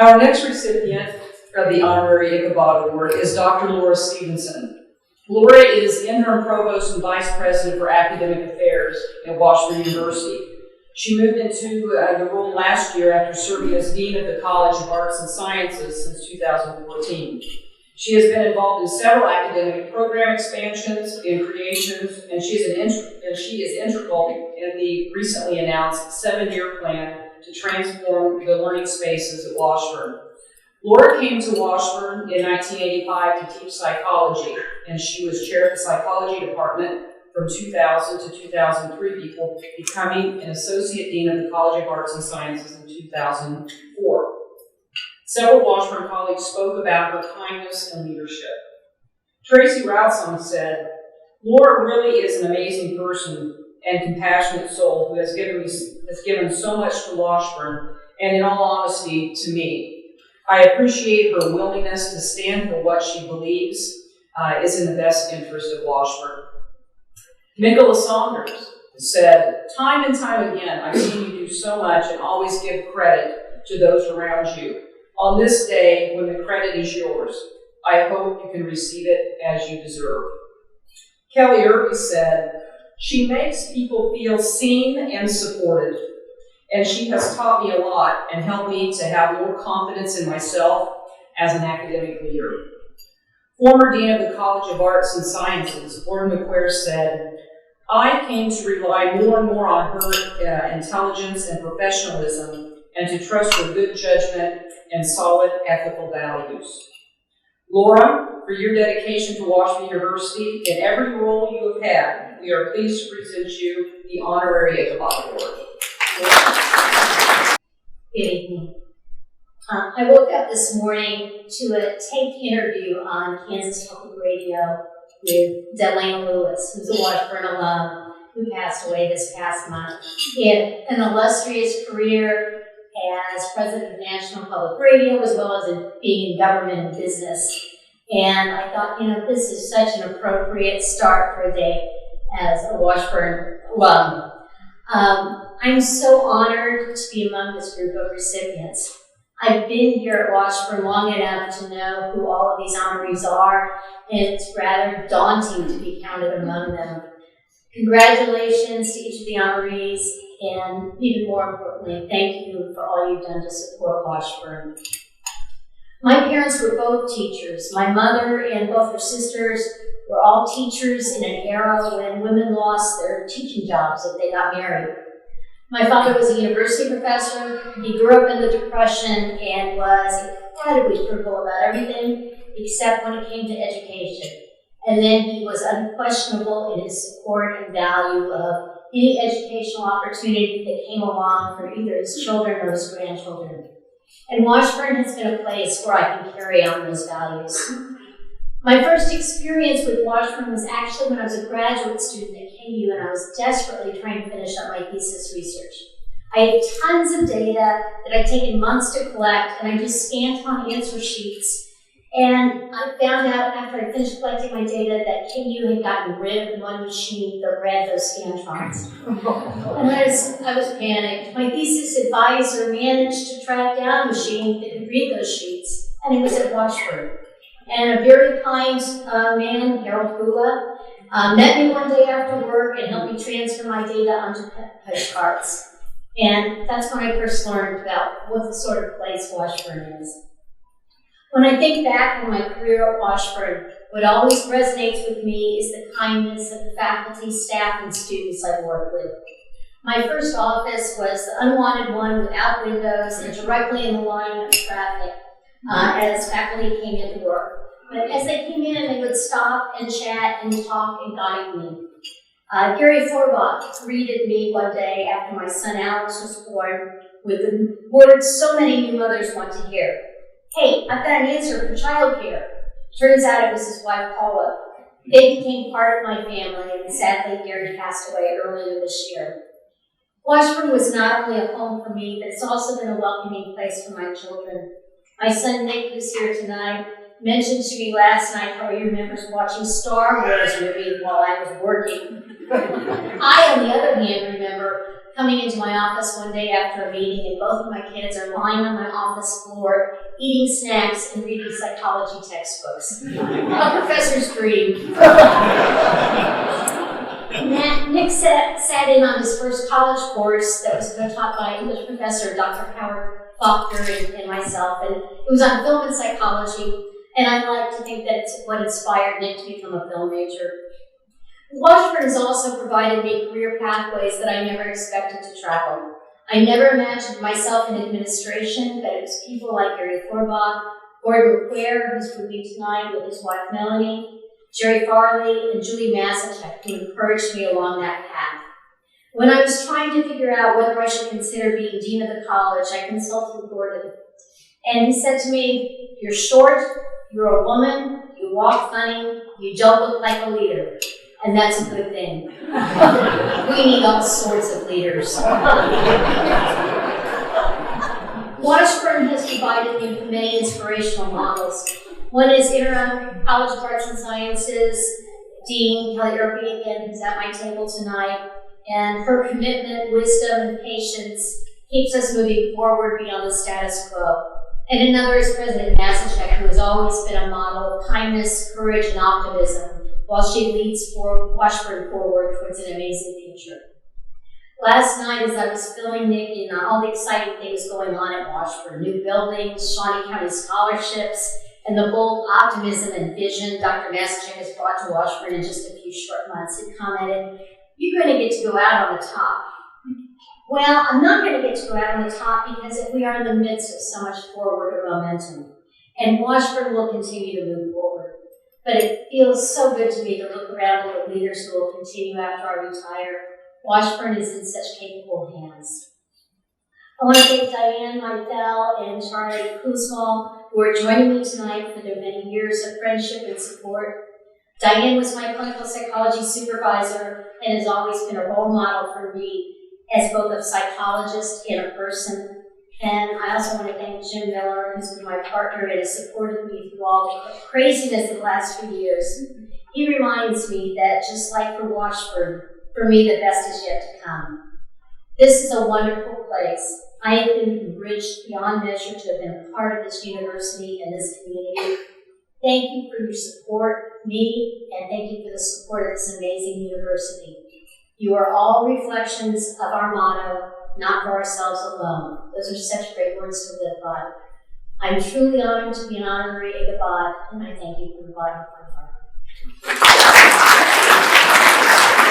Our next recipient of the Honorary Ichabod Award is Dr. Laura Stephenson. Laura is interim provost and vice president for academic affairs at Washburn University. She moved into the role last year after serving as dean of the College of Arts and Sciences since 2014. She has been involved in several academic program expansions and creations, and she is integral in the recently announced 7-year plan to transform the learning spaces at Washburn. Laura came to Washburn in 1985 to teach psychology, and she was chair of the psychology department from 2000 to 2003 before becoming an associate dean of the College of Arts and Sciences in 2004. Several Washburn colleagues spoke about her kindness and leadership. Tracy Routson said, "Laura really is an amazing person and compassionate soul who has given so much to Washburn and, in all honesty, to me. I appreciate her willingness to stand for what she believes is in the best interest of Washburn." Nicholas Saunders said, "Time and time again, I've seen you do so much and always give credit to those around you. On this day, when the credit is yours, I hope you can receive it as you deserve." Kelly Irby said, "She makes people feel seen and supported, and she has taught me a lot and helped me to have more confidence in myself as an academic leader." Former Dean of the College of Arts and Sciences, Warren McQuare said, "I came to rely more and more on her intelligence and professionalism and to trust her good judgment and solid ethical values." Laura, for your dedication to Washburn University in every role you have had, we are pleased to present you the Honorary Ichabod Award. Good evening. I woke up this morning to a taped interview on Kansas Public Radio with Delana Lewis, who's a Washburn alum who passed away this past month. He had an illustrious career as president of National Public Radio, as well as being in government and business. And I thought, this is such an appropriate start for a day as a Washburn alum. I'm so honored to be among this group of recipients. I've been here at Washburn long enough to know who all of these honorees are, and it's rather daunting to be counted among them. Congratulations to each of the honorees, and even more importantly, thank you for all you've done to support Washburn. My parents were both teachers. My mother and both her sisters were all teachers in an era when women lost their teaching jobs if they got married. My father was a university professor. He grew up in the Depression and was incredibly critical about everything except when it came to education. And then he was unquestionable in his support and value of any educational opportunity that came along for either his children or his grandchildren. And Washburn has been a place where I can carry on those values. My first experience with Washburn was actually when I was a graduate student at KU, and I was desperately trying to finish up my thesis research. I had tons of data that I'd taken months to collect, and I just scanned on answer sheets. And I found out after I finished collecting my data that KU had gotten rid of the one machine that read those scantrons. And I was panicked. My thesis advisor managed to track down a machine that could read those sheets, and it was at Washburn. And a very kind man, Harold Hula, met me one day after work and helped me transfer my data onto postcards. And that's when I first learned about what the sort of place Washburn is. When I think back on my career at Washburn, what always resonates with me is the kindness of the faculty, staff, and students I've worked with. My first office was the unwanted one without windows and directly in the line of traffic as faculty came into work. But as they came in, they would stop and chat and talk and guide me. Gary Thorbach greeted me one day after my son Alex was born with the words so many new mothers want to hear. "Hey, I've got an answer for childcare." Turns out it was his wife, Paula. They became part of my family, and sadly, Gary passed away earlier this year. Washburn was not only a home for me, but it's also been a welcoming place for my children. My son Nick, who's here tonight, mentioned to me last night how he remembers watching Star Wars movies while I was working. I, on the other hand, remember coming into my office one day after a meeting, and both of my kids are lying on my office floor, eating snacks and reading psychology textbooks. A professor's dream. Nick sat in on his first college course that was taught by English professor Dr. Howard Faulkner and myself, and it was on film and psychology, and I like to think that it's what inspired Nick to become a film major. Washburn has also provided me career pathways that I never expected to travel. I never imagined myself in administration, but it was people like Gary Forbach, Gordon McQuare, who's with me tonight with his wife Melanie, Jerry Farley, and Julie Massachuck, who encouraged me along that path. When I was trying to figure out whether I should consider being dean of the college, I consulted with Gordon. And he said to me, "You're short, you're a woman, you walk funny, you don't look like a leader." And that's a good thing. We need all sorts of leaders. Washburn has provided me with many inspirational models. One is interim College of Arts and Sciences Dean Kelly Irby, again, who's at my table tonight. And her commitment, wisdom, and patience keeps us moving forward beyond the status quo. And another is President Massachuck, who has always been a model of kindness, courage, and optimism, while she leads Washburn forward towards an amazing future. Last night, as I was filling Nick in on all the exciting things going on at Washburn, new buildings, Shawnee County scholarships, and the bold optimism and vision Dr. Massachuck has brought to Washburn in just a few short months, he commented, "You're going to get to go out on the top." Well, I'm not going to get to go out on the top because we are in the midst of so much forward momentum, and Washburn will continue to move forward. But it feels so good to me to look around at the leaders who will continue after I retire. Washburn is in such capable hands. I want to thank Diane Meidel and Charlie Kuzmal, who are joining me tonight for their many years of friendship and support. Diane was my clinical psychology supervisor and has always been a role model for me as both a psychologist and a person. And I also want to thank Jim Miller, who's been my partner and has supported me through all the craziness of the last few years. He reminds me that just like for Washburn, for me the best is yet to come. This is a wonderful place. I have been enriched beyond measure to have been a part of this university and this community. Thank you for your support, me, and thank you for the support of this amazing university. You are all reflections of our motto, not for ourselves alone. Those are such great words to live by. I'm truly honored to be an honorary Ichabod, and I thank you for the bottom of my